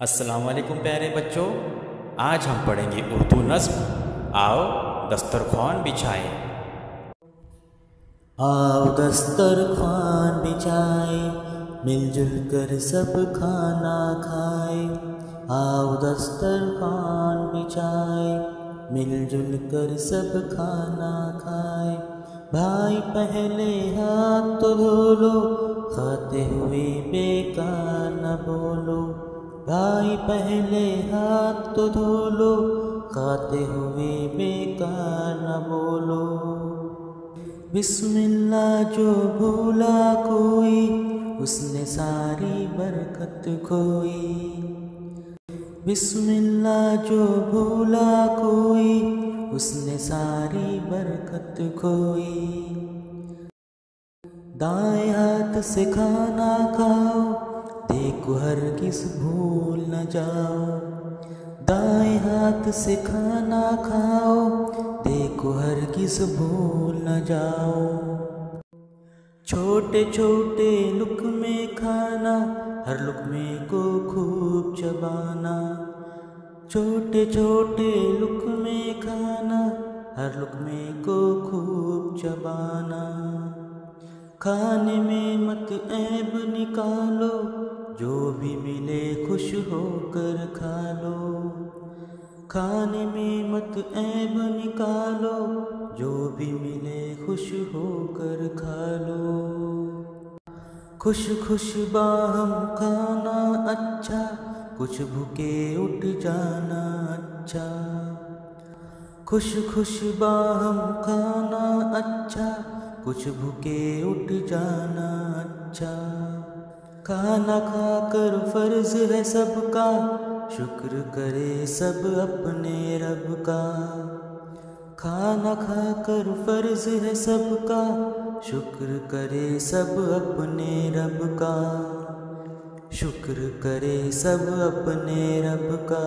अस्सलाम वालेकुम प्यारे बच्चों, आज हम पढ़ेंगे उर्दू नज़्म। आओ दस्तरख्वान बिछाएं। आओ दस्तरख्वान बिछाए, मिलजुल कर सब खाना खाए। आओ दस्तरख्वान बिछाए, मिलजुल कर सब खाना खाए। भाई पहले हाथ तो धो लो, खाते हुए बेकार न बोलो। भाई पहले हाथ तो धो लो, खाते हुए बेकार न बोलो। बिस्मिल्लाह जो भूला कोई, उसने सारी बरकत खोई। बिस्मिल्लाह जो भूला कोई, उसने सारी बरकत खोई। दाएं हाथ से खाना खाओ, देखो हरगिज़ भूल न जाओ। दाएं हाथ से खाना खाओ, देखो हरगिज़ भूल न जाओ। छोटे छोटे लुक़मे खाना, हर लुक़मे को खूब चबाना। छोटे छोटे लुक़मे खाना, हर लुक़मे को खूब चबाना। खाने में मत ऐब निकालो, जो भी मिले खुश होकर खा लो। खाने में मत ऐब निकालो, जो भी मिले खुश होकर खा लो। खुश खुश बाहम खाना अच्छा, कुछ भूखे उठ जाना अच्छा। खुश खुश बाहम खाना अच्छा, कुछ भूखे उठ जाना अच्छा। खाना खाकर फर्ज है सबका, शुक्र करे सब अपने रब का। खाना खाकर फर्ज है सबका, शुक्र करे सब अपने रब का। शुक्र करे सब अपने रब का।